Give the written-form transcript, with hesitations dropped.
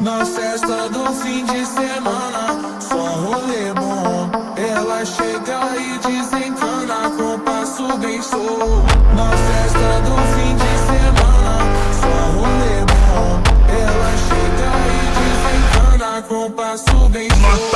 Na festa do fim de semana, só rolê bom. Ela chega e desencana com passo bem solto. Na festa do fim de semana, só rolê bom. Ela chega e desencana com passo bem solto.